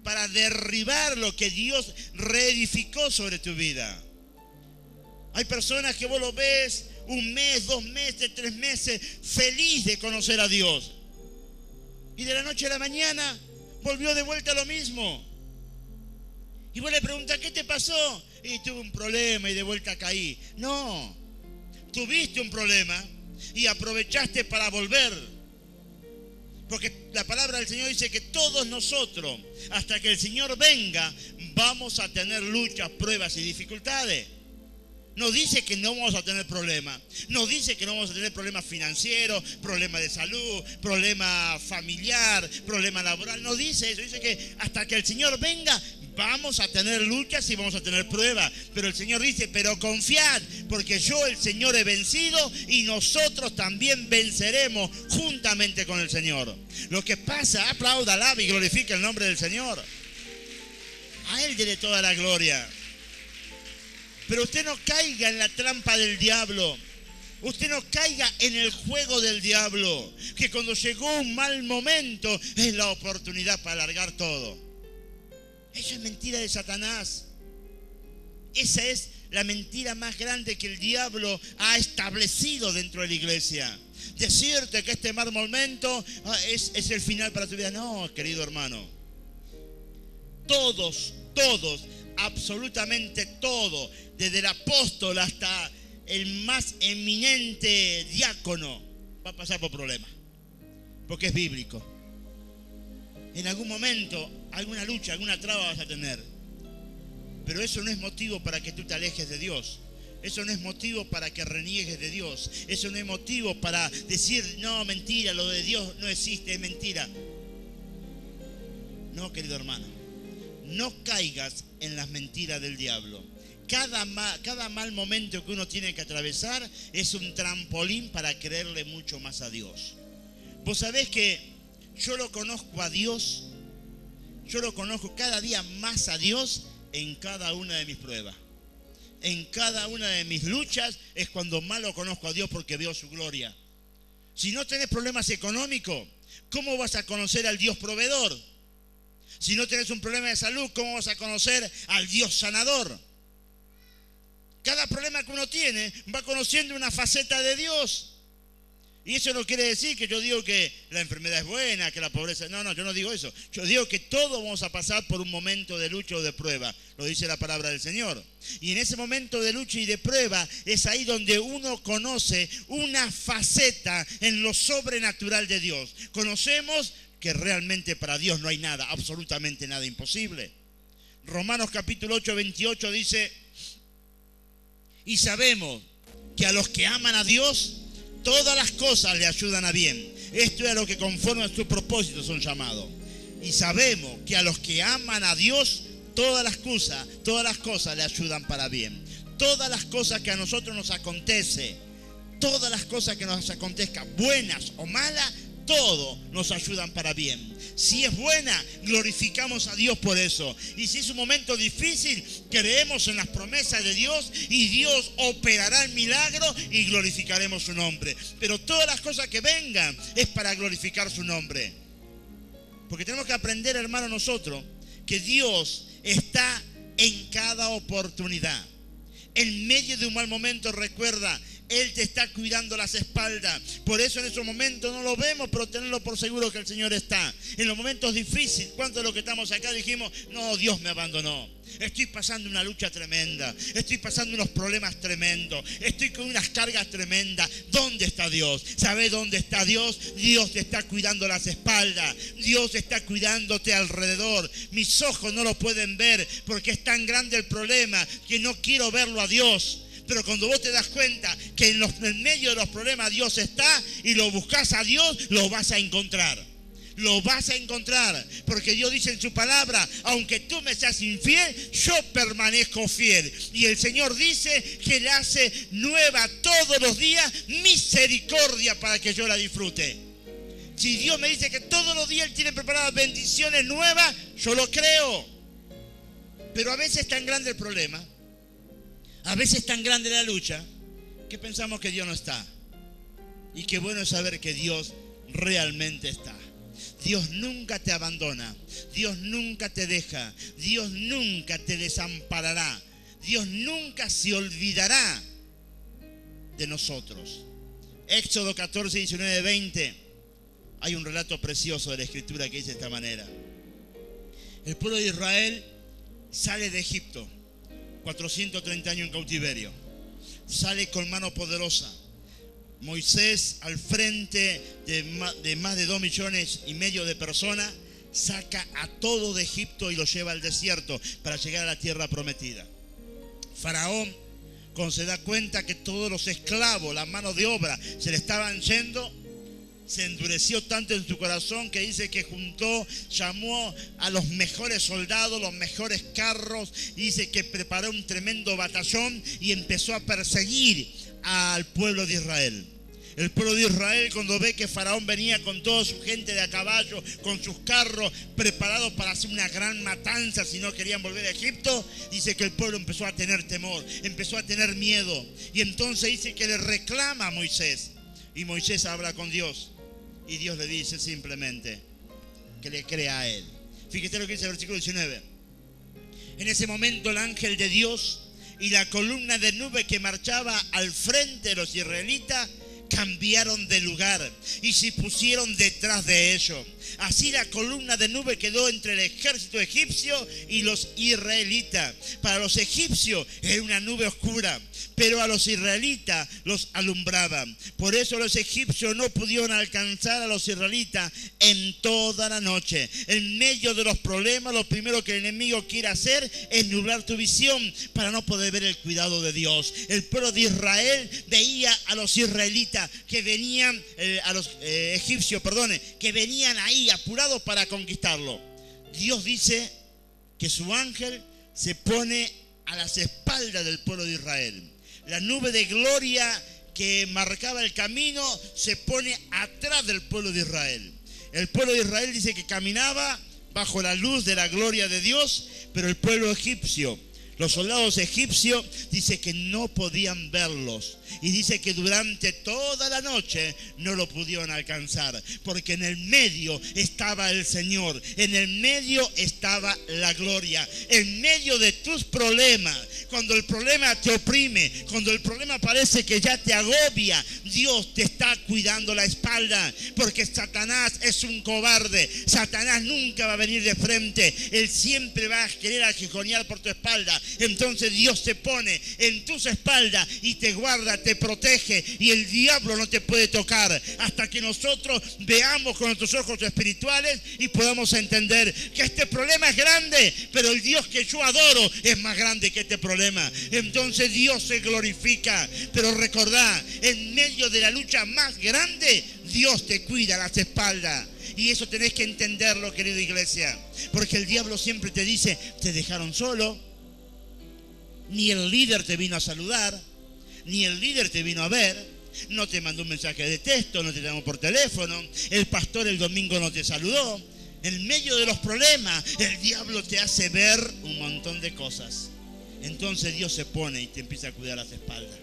para derribar lo que Dios reedificó sobre tu vida. Hay personas que vos lo ves 1 mes, 2 meses, 3 meses, feliz de conocer a Dios. Y de la noche a la mañana volvió de vuelta a lo mismo. Y vos le preguntás, ¿qué te pasó? Y tuve un problema y de vuelta caí. No, tuviste un problema y aprovechaste para volver. Porque la palabra del Señor dice que todos nosotros, hasta que el Señor venga, vamos a tener luchas, pruebas y dificultades. No dice que no vamos a tener problemas. No dice que no vamos a tener problemas financieros, problemas de salud, problema familiar, problema laboral. No dice eso. Dice que hasta que el Señor venga, vamos a tener luchas y vamos a tener pruebas. Pero el Señor dice, pero confiad, porque yo, el Señor, he vencido y nosotros también venceremos juntamente con el Señor. Lo que pasa, aplauda, alabe y glorifica el nombre del Señor. A Él dele toda la gloria. Pero usted no caiga en la trampa del diablo. Usted no caiga en el juego del diablo, que cuando llegó un mal momento es la oportunidad para alargar todo. Eso es mentira de Satanás. Esa es la mentira más grande que el diablo ha establecido dentro de la iglesia. Decirte que este mal momento es el final para tu vida. No, querido hermano. Todos, absolutamente todo, desde el apóstol hasta el más eminente diácono, va a pasar por problemas, porque es bíblico. En algún momento, alguna lucha, alguna traba vas a tener, pero eso no es motivo para que tú te alejes de Dios. Eso no es motivo para que reniegues de Dios. Eso no es motivo para decir, no, mentira, lo de Dios no existe, es mentira. No, querido hermano, no caigas en las mentiras del diablo. cada mal momento que uno tiene que atravesar es un trampolín para creerle mucho más a Dios. Vos sabés que yo lo conozco a Dios, yo lo conozco cada día más a Dios en cada una de mis pruebas. En cada una de mis luchas es cuando más lo conozco a Dios porque veo su gloria. Si no tenés problemas económicos, ¿cómo vas a conocer al Dios proveedor? Si no tenés un problema de salud, ¿cómo vas a conocer al Dios sanador? Cada problema que uno tiene va conociendo una faceta de Dios. Y eso no quiere decir que yo digo que la enfermedad es buena, que la pobreza... No, yo no digo eso. Yo digo que todos vamos a pasar por un momento de lucha o de prueba. Lo dice la palabra del Señor. Y en ese momento de lucha y de prueba es ahí donde uno conoce una faceta en lo sobrenatural de Dios. Conocemos que realmente para Dios no hay nada, absolutamente nada imposible. Romanos capítulo 8, 28 dice: y sabemos que a los que aman a Dios, todas las cosas le ayudan a bien. Esto es a lo que conforme a su propósito son llamados. Y sabemos que a los que aman a Dios, todas las cosas le ayudan para bien. Todas las cosas que a nosotros nos acontece, todas las cosas que nos acontezcan, buenas o malas, todo nos ayudan para bien. Si es buena, glorificamos a Dios por eso. Y si es un momento difícil, creemos en las promesas de Dios y Dios operará el milagro y glorificaremos su nombre. Pero todas las cosas que vengan es para glorificar su nombre. Porque tenemos que aprender, hermano, nosotros, que Dios está en cada oportunidad. En medio de un mal momento, recuerda, Él te está cuidando las espaldas. Por eso en esos momentos no lo vemos, pero tenlo por seguro que el Señor está. En los momentos difíciles, ¿cuántos de los que estamos acá dijimos: no, Dios me abandonó? Estoy pasando una lucha tremenda, estoy pasando unos problemas tremendos, estoy con unas cargas tremendas. ¿Dónde está Dios? ¿Sabés dónde está Dios? Dios te está cuidando las espaldas, Dios está cuidándote alrededor. Mis ojos no lo pueden ver porque es tan grande el problema que no quiero verlo a Dios. Pero cuando vos te das cuenta que en medio de los problemas Dios está y lo buscas a Dios, lo vas a encontrar. Lo vas a encontrar, porque Dios dice en su palabra: aunque tú me seas infiel, yo permanezco fiel. Y el Señor dice que le hace nueva todos los días misericordia para que yo la disfrute. Si Dios me dice que todos los días Él tiene preparadas bendiciones nuevas, yo lo creo. Pero a veces es tan grande el problema, a veces es tan grande la lucha, que pensamos que Dios no está. Y qué bueno es saber que Dios realmente está. Dios nunca te abandona, Dios nunca te deja, Dios nunca te desamparará, Dios nunca se olvidará de nosotros. Éxodo 14, 19, 20, hay un relato precioso de la Escritura que dice de esta manera: el pueblo de Israel sale de Egipto, 430 años en cautiverio, sale con mano poderosa. Moisés, al frente de más de 2,5 millones de personas, saca a todo de Egipto y lo lleva al desierto para llegar a la tierra prometida. Faraón, cuando se da cuenta que todos los esclavos, la mano de obra, se le estaban yendo, se endureció tanto en su corazón que dice que llamó a los mejores soldados, los mejores carros, y dice que preparó un tremendo batallón y empezó a perseguir al pueblo de Israel. El pueblo de Israel, cuando ve que Faraón venía con toda su gente de a caballo, con sus carros preparados para hacer una gran matanza si no querían volver a Egipto, dice que el pueblo empezó a tener temor, empezó a tener miedo. Y entonces dice que le reclama a Moisés. Y Moisés habla con Dios. Y Dios le dice simplemente que le crea a él. Fíjate lo que dice el versículo 19. En ese momento el ángel de Dios y la columna de nube que marchaba al frente de los israelitas cambiaron de lugar y se pusieron detrás de ellos. Así la columna de nube quedó entre el ejército egipcio y los israelitas. Para los egipcios era una nube oscura, pero a los israelitas los alumbraban. Por eso los egipcios no pudieron alcanzar a los israelitas en toda la noche. En medio de los problemas, lo primero que el enemigo quiere hacer es nublar tu visión para no poder ver el cuidado de Dios. El pueblo de Israel veía a los israelitas que venían, a los egipcios, que venían ahí apurados para conquistarlo. Dios dice que su ángel se pone a las espaldas del pueblo de Israel. La nube de gloria que marcaba el camino se pone atrás del pueblo de Israel. El pueblo de Israel dice que caminaba bajo la luz de la gloria de Dios, pero el pueblo egipcio, los soldados egipcios, dice que no podían verlos. Y dice que durante toda la noche no lo pudieron alcanzar, porque en el medio estaba el Señor, en el medio estaba la gloria, en medio de tus problemas. Cuando el problema te oprime, cuando el problema parece que ya te agobia, Dios te está cuidando la espalda, porque Satanás es un cobarde. Satanás nunca va a venir de frente, él siempre va a querer aguijonear por tu espalda. Entonces Dios te pone en tus espaldas y te guarda, te protege, y el diablo no te puede tocar hasta que nosotros veamos con nuestros ojos espirituales y podamos entender que este problema es grande, pero el Dios que yo adoro es más grande que este problema. Entonces Dios se glorifica, pero recordá, en medio de la lucha más grande, Dios te cuida las espaldas. Y eso tenés que entenderlo, querida iglesia, porque el diablo siempre te dice: te dejaron solo, ni el líder te vino a saludar, ni el líder te vino a ver, no te mandó un mensaje de texto, no te llamó por teléfono, el pastor el domingo no te saludó. En medio de los problemas, el diablo te hace ver un montón de cosas. Entonces Dios se pone y te empieza a cuidar las espaldas,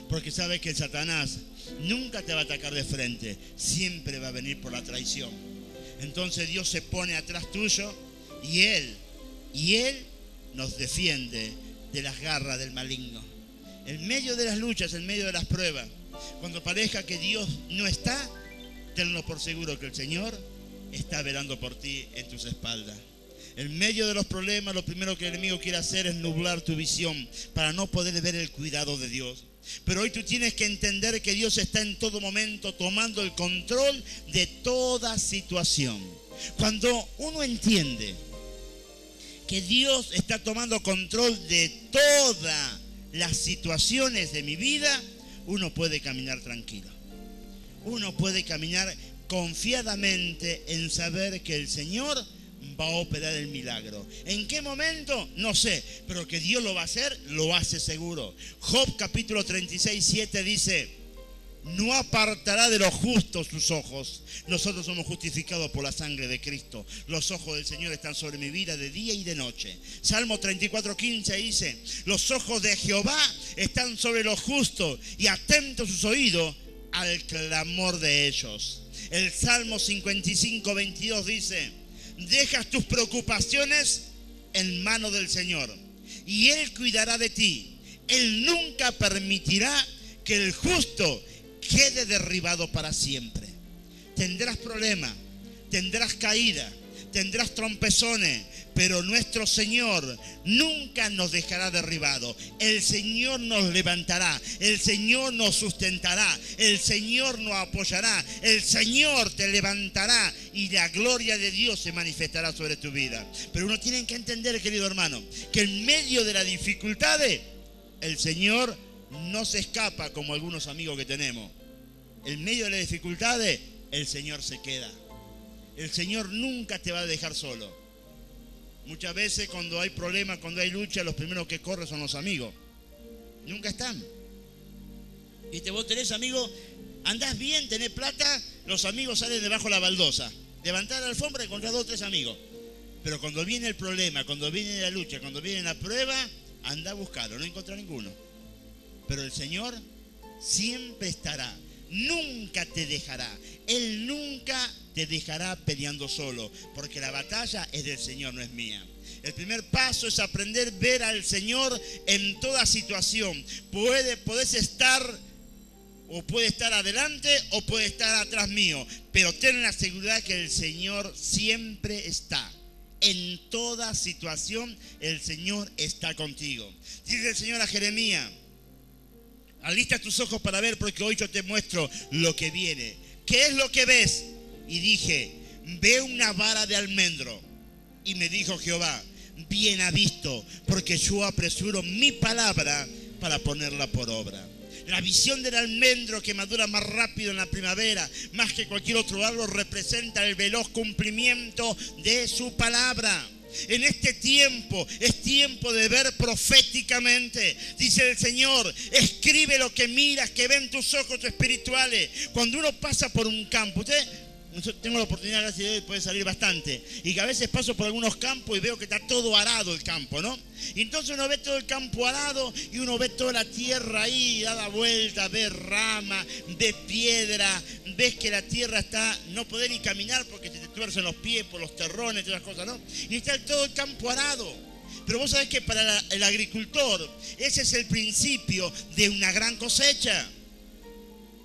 porque sabe que el Satanás nunca te va a atacar de frente, siempre va a venir por la traición. Entonces Dios se pone atrás tuyo y Él nos defiende de las garras del maligno. En medio de las luchas, en medio de las pruebas, cuando parezca que Dios no está, tenlo por seguro que el Señor está velando por ti en tus espaldas. En medio de los problemas, lo primero que el enemigo quiere hacer es nublar tu visión para no poder ver el cuidado de Dios. Pero hoy tú tienes que entender que Dios está en todo momento tomando el control de toda situación. Cuando uno entiende que Dios está tomando control de todas las situaciones de mi vida, uno puede caminar tranquilo. Uno puede caminar confiadamente en saber que el Señor va a operar el milagro. ¿En qué momento? No sé, pero que Dios lo va a hacer, lo hace seguro. Job capítulo 36, 7 dice: no apartará de los justos sus ojos. Nosotros somos justificados por la sangre de Cristo. Los ojos del Señor están sobre mi vida de día y de noche. Salmo 34, 15 dice: los ojos de Jehová están sobre los justos y atentos sus oídos al clamor de ellos. El Salmo 55, 22 dice: dejas tus preocupaciones en manos del Señor y Él cuidará de ti. Él nunca permitirá que el justo quede derribado para siempre. Tendrás problemas, tendrás caídas, tendrás trompezones, pero nuestro Señor nunca nos dejará derribados. El Señor nos levantará, el Señor nos sustentará, el Señor nos apoyará, el Señor te levantará y la gloria de Dios se manifestará sobre tu vida. Pero uno tiene que entender, querido hermano, que en medio de las dificultades, el Señor no se escapa como algunos amigos que tenemos. En medio de las dificultades, el Señor se queda. El Señor nunca te va a dejar solo. Muchas veces cuando hay problemas, cuando hay lucha, los primeros que corren son los amigos. Nunca están. Y vos tenés amigos, andás bien, tenés plata, los amigos salen debajo de la baldosa. Levantás la alfombra y encontrás 2 o 3 amigos. Pero cuando viene el problema, cuando viene la lucha, cuando viene la prueba, andá a buscarlo, no encontrás ninguno. Pero el Señor siempre estará, nunca te dejará. Él nunca te dejará peleando solo, porque la batalla es del Señor, no es mía. El primer paso es aprender a ver al Señor en toda situación. Podés estar, o puede estar adelante, o puede estar atrás mío, pero ten la seguridad que el Señor siempre está. En toda situación, el Señor está contigo. Dice el Señor a Jeremías: alista tus ojos para ver, porque hoy yo te muestro lo que viene. ¿Qué es lo que ves? Y dije: ve una vara de almendro. Y me dijo Jehová: bien ha visto, porque yo apresuro mi palabra para ponerla por obra. La visión del almendro que madura más rápido en la primavera, más que cualquier otro árbol, representa el veloz cumplimiento de su palabra. En este tiempo es tiempo de ver proféticamente. Dice el Señor, escribe lo que miras, que ven tus ojos espirituales. Cuando uno pasa por un campo, yo tengo la oportunidad, gracias a Dios, de poder salir bastante. Y que a veces paso por algunos campos y veo que está todo arado el campo, ¿no? Y entonces uno ve todo el campo arado y uno ve toda la tierra ahí, dada vuelta, ve rama, ve piedra, ves que la tierra está, no podés ni caminar porque te tuercen los pies por los terrones y todas las cosas, ¿no? Y está todo el campo arado. Pero vos sabés que para el agricultor ese es el principio de una gran cosecha.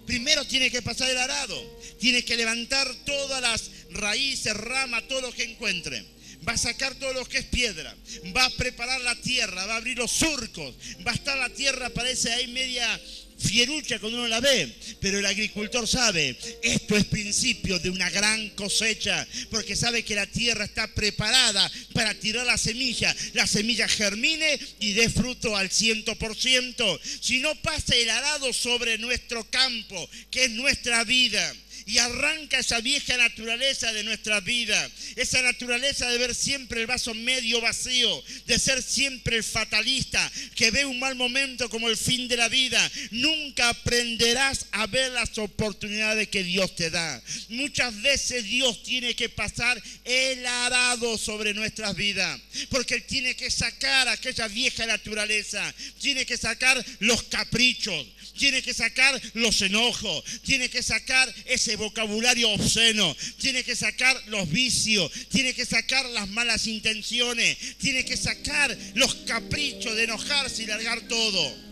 Primero tiene que pasar el arado, tiene que levantar todas las raíces, ramas, todo lo que encuentre. Va a sacar todo lo que es piedra, va a preparar la tierra, va a abrir los surcos, va a estar la tierra, parece ahí media fierucha cuando uno la ve, pero el agricultor sabe, esto es principio de una gran cosecha, porque sabe que la tierra está preparada para tirar la semilla germine y dé fruto al 100%. Si no pasa el arado sobre nuestro campo, que es nuestra vida, y arranca esa vieja naturaleza de nuestra vida, esa naturaleza de ver siempre el vaso medio vacío, de ser siempre el fatalista, que ve un mal momento como el fin de la vida, nunca aprenderás a ver las oportunidades que Dios te da. Muchas veces Dios tiene que pasar el arado sobre nuestras vidas, porque Él tiene que sacar aquella vieja naturaleza, tiene que sacar los caprichos, tiene que sacar los enojos, tiene que sacar ese vocabulario obsceno, tiene que sacar los vicios, tiene que sacar las malas intenciones, tiene que sacar los caprichos de enojarse y largar todo.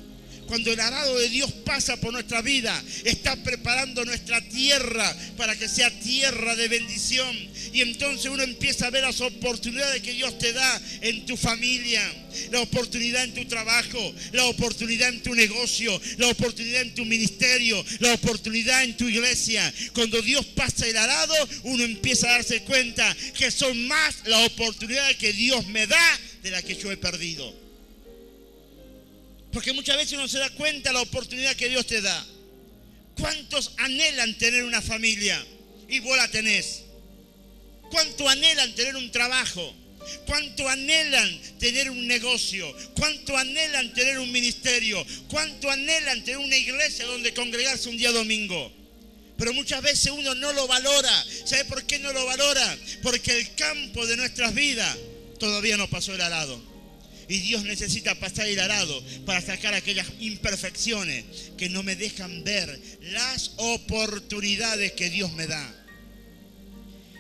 Cuando el arado de Dios pasa por nuestra vida, está preparando nuestra tierra para que sea tierra de bendición. Y entonces uno empieza a ver las oportunidades que Dios te da en tu familia, la oportunidad en tu trabajo, la oportunidad en tu negocio, la oportunidad en tu ministerio, la oportunidad en tu iglesia. Cuando Dios pasa el arado, uno empieza a darse cuenta que son más las oportunidades que Dios me da de las que yo he perdido. Porque muchas veces uno se da cuenta de la oportunidad que Dios te da. ¿Cuántos anhelan tener una familia y vos la tenés? ¿Cuánto anhelan tener un trabajo? ¿Cuánto anhelan tener un negocio? ¿Cuánto anhelan tener un ministerio? ¿Cuánto anhelan tener una iglesia donde congregarse un día domingo? Pero muchas veces uno no lo valora. ¿Sabe por qué no lo valora? Porque el campo de nuestras vidas todavía no pasó el arado. Y Dios necesita pasar el arado para sacar aquellas imperfecciones que no me dejan ver las oportunidades que Dios me da.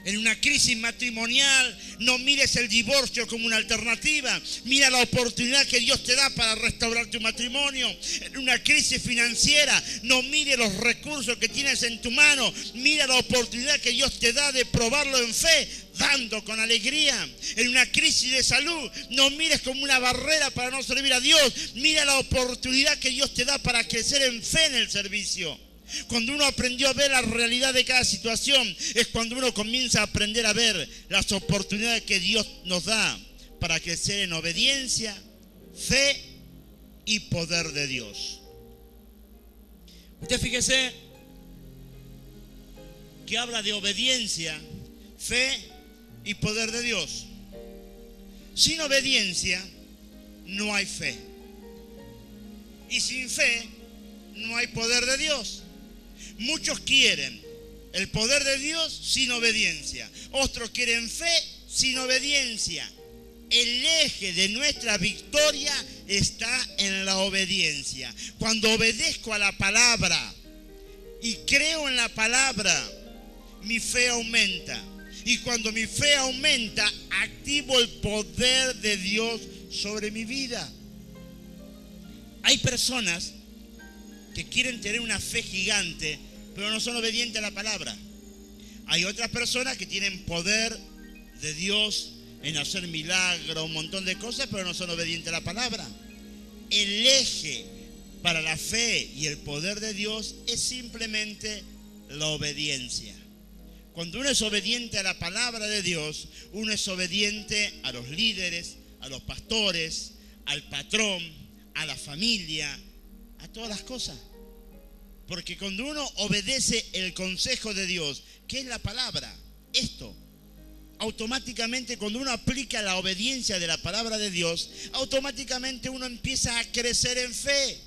En una crisis matrimonial, no mires el divorcio como una alternativa. Mira la oportunidad que Dios te da para restaurar tu matrimonio. En una crisis financiera, no mires los recursos que tienes en tu mano. Mira la oportunidad que Dios te da de probarlo en fe, dando con alegría. En una crisis de salud, no mires como una barrera para no servir a Dios. Mira la oportunidad que Dios te da para crecer en fe en el servicio. Cuando uno aprendió a ver la realidad de cada situación, es cuando uno comienza a aprender a ver las oportunidades que Dios nos da para crecer en obediencia, fe y poder de Dios. Usted fíjese que habla de obediencia, fe y poder de Dios. Sin obediencia no hay fe. Y sin fe no hay poder de Dios. Muchos quieren el poder de Dios sin obediencia. Otros quieren fe sin obediencia. El eje de nuestra victoria está en la obediencia. Cuando obedezco a la palabra y creo en la palabra, mi fe aumenta. Y cuando mi fe aumenta, activo el poder de Dios sobre mi vida. Hay personas que quieren tener una fe gigante, pero no son obedientes a la palabra. Hay otras personas que tienen poder de Dios en hacer milagros, un montón de cosas, pero no son obedientes a la palabra. El eje para la fe y el poder de Dios es simplemente la obediencia. Cuando uno es obediente a la palabra de Dios, uno es obediente a los líderes, a los pastores, al patrón, a la familia, a todas las cosas. Porque cuando uno obedece el consejo de Dios, ¿qué es la palabra? Esto. automáticamente cuando uno aplica la obediencia de la palabra de Dios, automáticamente uno empieza a crecer en fe.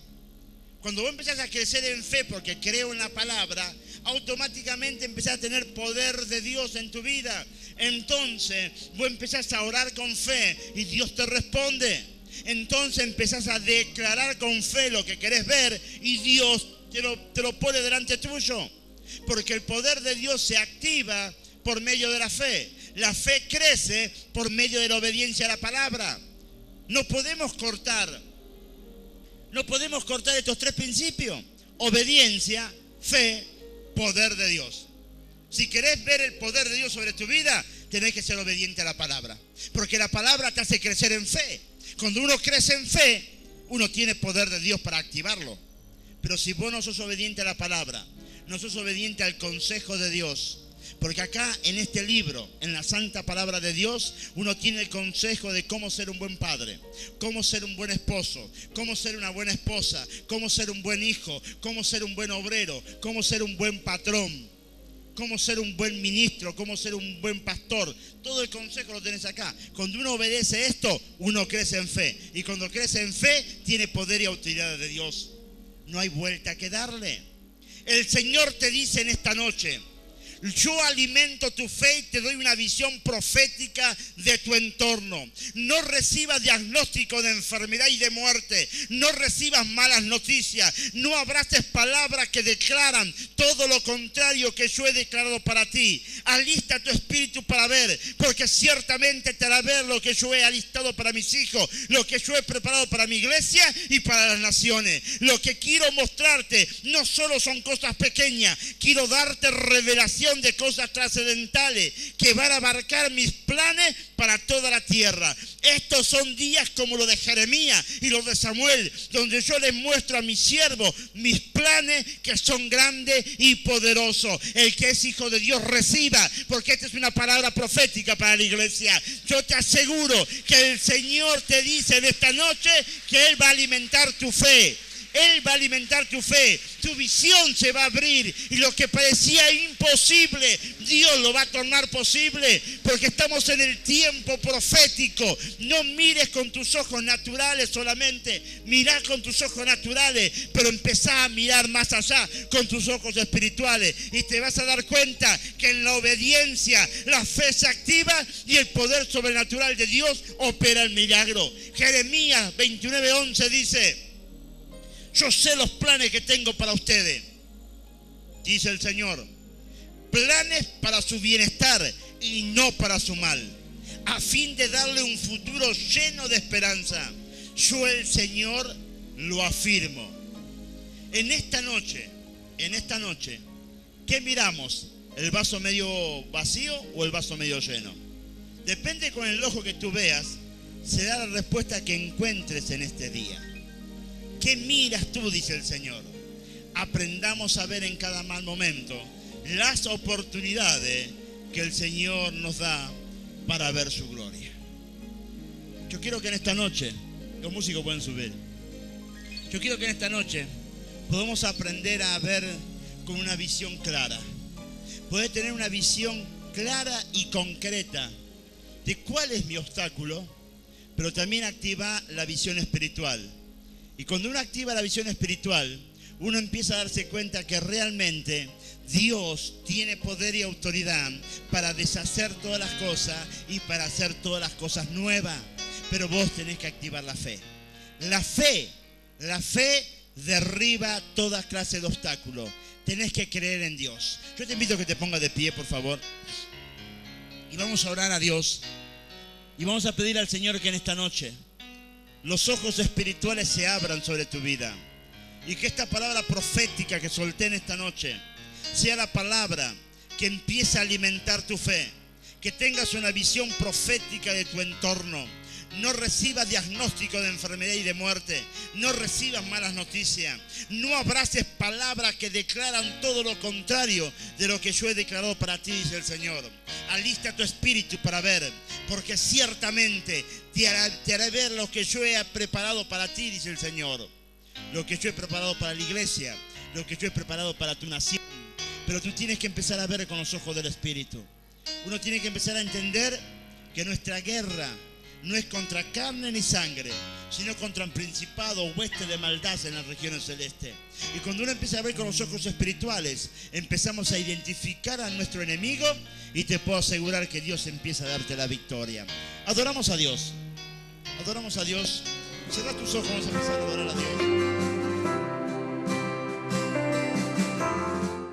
Cuando vos empezás a crecer en fe porque creo en la palabra, automáticamente empezás a tener poder de Dios en tu vida. Entonces vos empezás a orar con fe y Dios te responde. Entonces empezás a declarar con fe lo que querés ver y Dios te lo pone delante tuyo. Porque el poder de Dios se activa por medio de la fe. La fe crece por medio de la obediencia a la palabra. No podemos cortar estos tres principios: obediencia, fe, poder de Dios. Si querés ver el poder de Dios sobre tu vida, tenés que ser obediente a la palabra, porque la palabra te hace crecer en fe. Cuando uno crece en fe, uno tiene poder de Dios para activarlo. Pero si vos no sos obediente a la palabra, no sos obediente al consejo de Dios, porque acá en este libro, en la santa palabra de Dios, uno tiene el consejo de cómo ser un buen padre, cómo ser un buen esposo, cómo ser una buena esposa, cómo ser un buen hijo, cómo ser un buen obrero, cómo ser un buen patrón, cómo ser un buen ministro, cómo ser un buen pastor. Todo el consejo lo tenés acá. Cuando uno obedece esto, uno crece en fe. Y cuando crece en fe, tiene poder y autoridad de Dios. No hay vuelta que darle. El Señor te dice en esta noche: yo alimento tu fe y te doy una visión profética de tu entorno. No recibas diagnóstico de enfermedad y de muerte. No recibas malas noticias. No abraces palabras que declaran todo lo contrario que yo he declarado para ti. Alista tu espíritu para ver, porque ciertamente te hará ver lo que yo he alistado para mis hijos, lo que yo he preparado para mi iglesia y para las naciones. Lo que quiero mostrarte no solo son cosas pequeñas, quiero darte revelación de cosas trascendentales que van a abarcar mis planes para toda la tierra. Estos son días como los de Jeremías y los de Samuel, donde yo les muestro a mis siervos mis planes que son grandes y poderosos. El que es hijo de Dios reciba, porque esta es una palabra profética para la iglesia. Yo te aseguro que el Señor te dice en esta noche que Él va a alimentar tu fe. Él va a alimentar tu fe, tu visión se va a abrir y lo que parecía imposible, Dios lo va a tornar posible, porque estamos en el tiempo profético. No mires con tus ojos naturales solamente, mirá con tus ojos naturales, pero empezá a mirar más allá con tus ojos espirituales y te vas a dar cuenta que en la obediencia la fe se activa y el poder sobrenatural de Dios opera el milagro. Jeremías 29:11 dice: yo sé los planes que tengo para ustedes, dice el Señor, planes para su bienestar y no para su mal, a fin de darle un futuro lleno de esperanza. Yo, el Señor, lo afirmo. En esta noche, ¿qué miramos? ¿El vaso medio vacío o el vaso medio lleno? Depende con el ojo que tú veas, será la respuesta que encuentres en este día. ¿Qué miras tú?, dice el Señor. Aprendamos a ver en cada mal momento las oportunidades que el Señor nos da para ver su gloria. Yo quiero que en esta noche, los músicos pueden subir, yo quiero que en esta noche podamos aprender a ver con una visión clara. Poder tener una visión clara y concreta de cuál es mi obstáculo, pero también activar la visión espiritual. Y cuando uno activa la visión espiritual, uno empieza a darse cuenta que realmente Dios tiene poder y autoridad para deshacer todas las cosas y para hacer todas las cosas nuevas. Pero vos tenés que activar la fe. La fe derriba toda clase de obstáculos. Tenés que creer en Dios. Yo te invito a que te pongas de pie, por favor. Y vamos a orar a Dios. Y vamos a pedir al Señor que en esta noche los ojos espirituales se abran sobre tu vida. Y que esta palabra profética que solté en esta noche sea la palabra que empiece a alimentar tu fe. Que tengas una visión profética de tu entorno. No recibas diagnóstico de enfermedad y de muerte. No recibas malas noticias. No abraces palabras que declaran todo lo contrario de lo que yo he declarado para ti, dice el Señor. Alista tu espíritu para ver, porque ciertamente te haré ver lo que yo he preparado para ti, dice el Señor. Lo que yo he preparado para la iglesia, lo que yo he preparado para tu nación. Pero tú tienes que empezar a ver con los ojos del Espíritu. Uno tiene que empezar a entender que nuestra guerra no es contra carne ni sangre, sino contra un principado o hueste de maldad en las regiones celestes. Y cuando uno empieza a ver con los ojos espirituales, empezamos a identificar a nuestro enemigo y te puedo asegurar que Dios empieza a darte la victoria. Adoramos a Dios. Adoramos a Dios. Cierra tus ojos, vamos a empezar a adorar a Dios.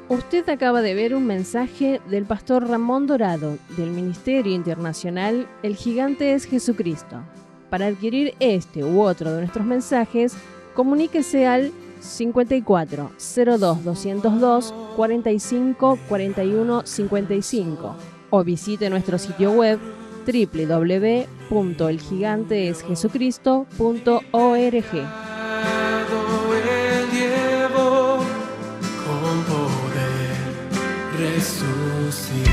Usted acaba de ver un mensaje del pastor Ramón Dorado del Ministerio Internacional El Gigante es Jesucristo. Para adquirir este u otro de nuestros mensajes, comuníquese al 54 02 202 45 41 55 o visite nuestro sitio web www.elgiganteesjesucristo.org. Resucitó.